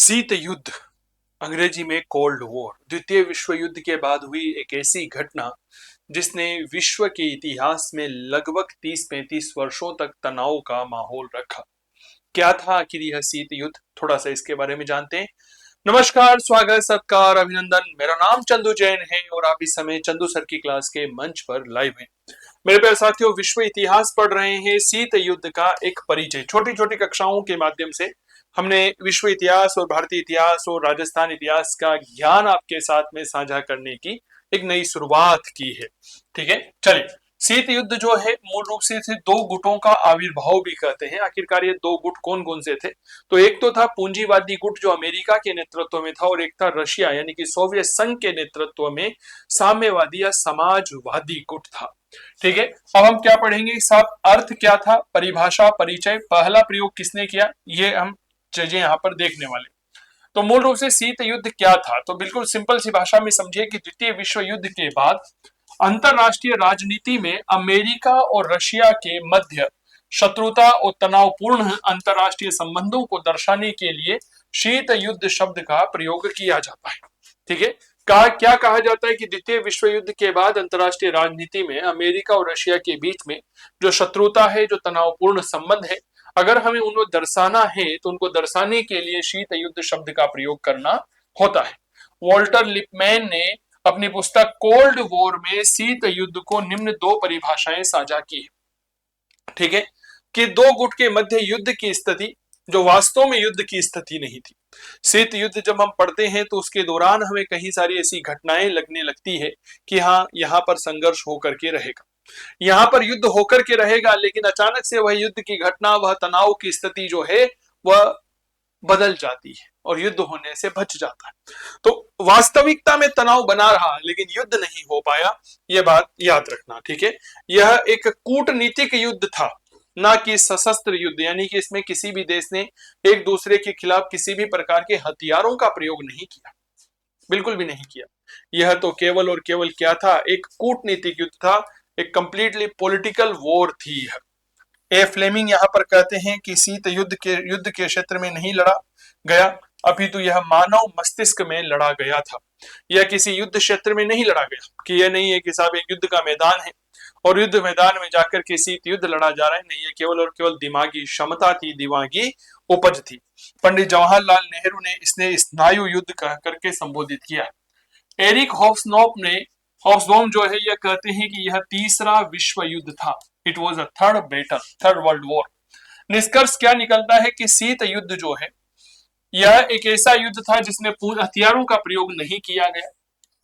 शीत युद्ध, अंग्रेजी में कोल्ड वॉर, द्वितीय विश्व युद्ध के बाद हुई एक ऐसी घटना जिसने विश्व के इतिहास में लगभग 30-35 वर्षों तक तनाव का माहौल रखा। क्या था आखिर यह शीत युद्ध? थोड़ा सा इसके बारे में जानते हैं। नमस्कार, स्वागत, सत्कार, अभिनंदन। मेरा नाम चंदू जैन है और आप इस समय चंदू सर की क्लास के मंच पर लाइव हैं। मेरे प्यारे साथियों, विश्व इतिहास पढ़ रहे हैं। शीत युद्ध का एक परिचय छोटी छोटी कक्षाओं के माध्यम से हमने विश्व इतिहास और भारतीय इतिहास और राजस्थान इतिहास का ज्ञान आपके साथ में साझा करने की एक नई शुरुआत की है। ठीक है, चलिए। शीत युद्ध जो है मूल रूप से दो गुटों का आविर्भाव भी कहते हैं। आखिरकार ये दो गुट कौन कौन से थे? तो एक तो था पूंजीवादी गुट जो अमेरिका के नेतृत्व में था, और एक था रशिया यानी कि सोवियत संघ के नेतृत्व में साम्यवादी या समाजवादी गुट था। ठीक है, अब हम क्या पढ़ेंगे? सब अर्थ क्या था, परिभाषा, परिचय, पहला प्रयोग किसने किया, ये हम चीजें यहाँ पर देखने वाले। तो मूल रूप से शीत युद्ध क्या था? तो बिल्कुल सिंपल सी भाषा में समझिए कि द्वितीय विश्व युद्ध के बाद अंतरराष्ट्रीय राजनीति में अमेरिका और रशिया के मध्य शत्रुता और तनावपूर्ण अंतरराष्ट्रीय संबंधों को दर्शाने के लिए शीत युद्ध शब्द का प्रयोग किया जाता है। ठीक है, क्या कहा जाता है कि द्वितीय विश्व युद्ध के बाद अंतरराष्ट्रीय राजनीति में अमेरिका और रशिया के बीच में जो शत्रुता है, जो तनावपूर्ण संबंध है, अगर हमें उनको दर्शाना है तो उनको दर्शाने के लिए शीत युद्ध शब्द का प्रयोग करना होता है। वॉल्टर लिपमैन ने अपनी पुस्तक कोल्ड वॉर में शीत युद्ध को निम्न दो परिभाषाएं साझा की है। ठीक है, कि दो गुट के मध्य युद्ध की स्थिति जो वास्तव में युद्ध की स्थिति नहीं थी। शीत युद्ध जब हम पढ़ते हैं तो उसके दौरान हमें कई सारी ऐसी घटनाएं लगने लगती है कि हाँ, यहाँ पर संघर्ष होकर के रहेगा, यहाँ पर युद्ध होकर के रहेगा, लेकिन अचानक से वह युद्ध की घटना, वह तनाव की स्थिति जो है वह बदल जाती है और युद्ध होने से बच जाता है। तो वास्तविकता में तनाव बना रहा लेकिन युद्ध नहीं हो पाया, यह बात याद रखना। ठीक है, यह एक कूटनीतिक युद्ध था, ना कि सशस्त्र युद्ध, यानी कि इसमें किसी भी देश ने एक दूसरे के खिलाफ किसी भी प्रकार के हथियारों का प्रयोग नहीं किया, बिल्कुल भी नहीं किया। यह तो केवल और केवल क्या था? एक कूटनीतिक युद्ध था, एक कंप्लीटली पॉलिटिकल वॉर थी। ए फ्लेमिंग यहाँ पर कहते हैं कि शीत युद्ध के क्षेत्र में नहीं लड़ा गया, अपितु यह मानव मस्तिष्क में लड़ा गया था। यह किसी युद्ध क्षेत्र में नहीं लड़ा गया, कि यह नहीं है कि साहब एक युद्ध का मैदान है और युद्ध मैदान में जाकर के शीत युद्ध लड़ा जा रहा है। नहीं, यह केवल और केवल दिमागी क्षमता थी, दिमागी उपज थी। पंडित जवाहरलाल नेहरू ने इसने स्नायु युद्ध कह करके संबोधित किया। एरिक हॉब्सबॉम जो है यह कहते हैं कि यह तीसरा विश्व युद्ध था। It was a third battle, third world war. निष्कर्ष क्या निकलता है कि शीत युद्ध जो है यह एक ऐसा युद्ध था जिसमें पूर्ण हथियारों का प्रयोग नहीं किया गया,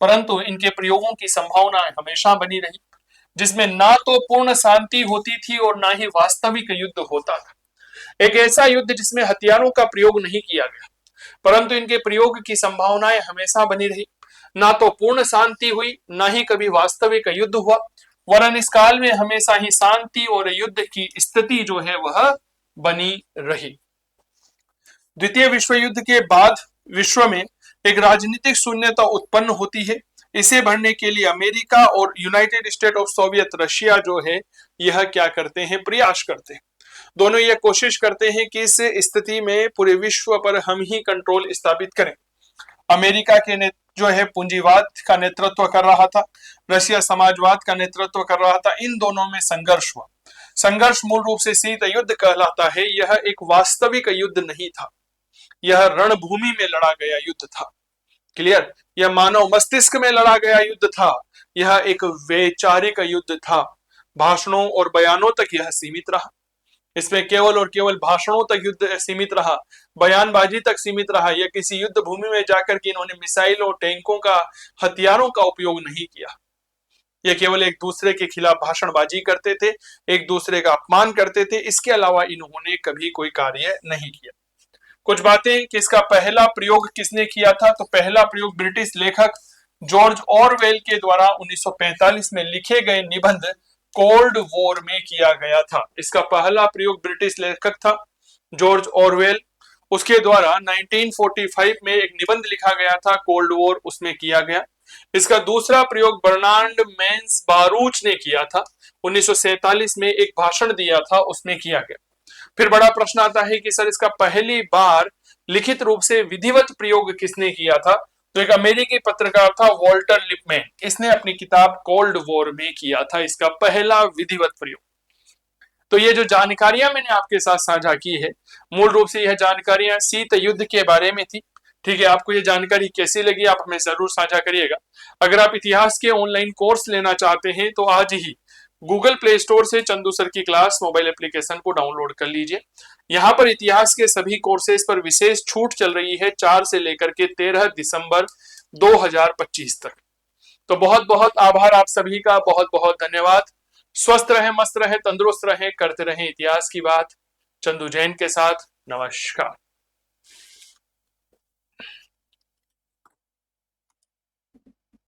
परंतु इनके प्रयोगों की संभावना हमेशा बनी रही, जिसमें ना तो पूर्ण शांति होती थी और ना ही वास्तविक युद्ध होता था। एक ऐसा युद्ध जिसमें हथियारों का प्रयोग नहीं किया गया, परंतु इनके प्रयोग की संभावनाएं हमेशा बनी रही। ना तो पूर्ण शांति हुई, ना ही कभी वास्तविक युद्ध हुआ, वरन इस काल में हमेशा ही शांति और युद्ध की स्थिति जो है वह बनी रही। द्वितीय विश्व युद्ध के बाद विश्व में एक राजनीतिक शून्यता उत्पन्न होती है। इसे भरने के लिए अमेरिका और United state of Soviet Russia जो है यह क्या करते हैं? प्रयास करते हैं। दोनों ये कोशिश करते हैं कि इस स्थिति में पूरे विश्व पर हम ही कंट्रोल स्थापित करें। अमेरिका के जो है पूंजीवाद का नेतृत्व कर रहा था, रशिया समाजवाद का नेतृत्व कर रहा था। इन दोनों में संघर्ष हुआ। संघर्ष मूल रूप से शीत युद्ध कहलाता है। यह एक वास्तविक युद्ध नहीं था, यह रणभूमि में लड़ा गया युद्ध था। क्लियर? यह मानव मस्तिष्क में लड़ा गया युद्ध था, यह एक वैचारिक युद्ध था। भाषणों और बयानों तक यह सीमित रहा, इसमें केवल और केवल भाषणों तक युद्ध सीमित रहा, बयानबाजी तक सीमित रहा। यह किसी युद्ध भूमि में जाकर के इन्होंने मिसाइलों, टैंकों का, हथियारों का उपयोग नहीं किया। यह केवल एक दूसरे के खिलाफ भाषणबाजी करते थे, एक दूसरे का अपमान करते थे, इसके अलावा इन्होंने कभी कोई कार्य नहीं किया। कुछ बातें कि इसका पहला प्रयोग किसने किया था? तो पहला प्रयोग ब्रिटिश लेखक जॉर्ज ऑरवेल के द्वारा 1945 में लिखे गए निबंध कोल्ड वॉर में किया गया था। इसका पहला प्रयोग ब्रिटिश लेखक था जॉर्ज ऑरवेल, उसके द्वारा 1945 में एक निबंध लिखा गया था कोल्ड वॉर, उसमें किया गया। इसका दूसरा प्रयोग बर्नार्ड मेंस बारूच ने किया था, 1947 में एक भाषण दिया था, उसमें किया गया। फिर बड़ा प्रश्न आता है कि सर इसका पहली बार लिखित रूप से विधिवत प्रयोग किसने किया था? तो एक अमेरिकी पत्रकार था वॉल्टर लिपमैन, इसने अपनी किताब कोल्ड वॉर में किया था इसका पहला विधिवत प्रयोग। तो ये जो जानकारियां मैंने आपके साथ साझा की है, मूल रूप से यह जानकारियां शीत युद्ध के बारे में थी। ठीक है, आपको ये जानकारी कैसी लगी आप हमें जरूर साझा करिएगा। अगर आप इतिहास के ऑनलाइन कोर्स लेना चाहते हैं तो आज ही गूगल प्ले स्टोर से चंदू सर की क्लास मोबाइल एप्लीकेशन को डाउनलोड कर लीजिए। यहाँ पर इतिहास के सभी कोर्सेज पर विशेष छूट चल रही है 4 से लेकर के 13 दिसंबर 2025 तक। तो बहुत बहुत आभार आप सभी का, बहुत बहुत धन्यवाद। स्वस्थ रहे, मस्त रहे, तंदुरुस्त रहे, करते रहे इतिहास की बात। चंदू जैन के साथ, नमस्कार।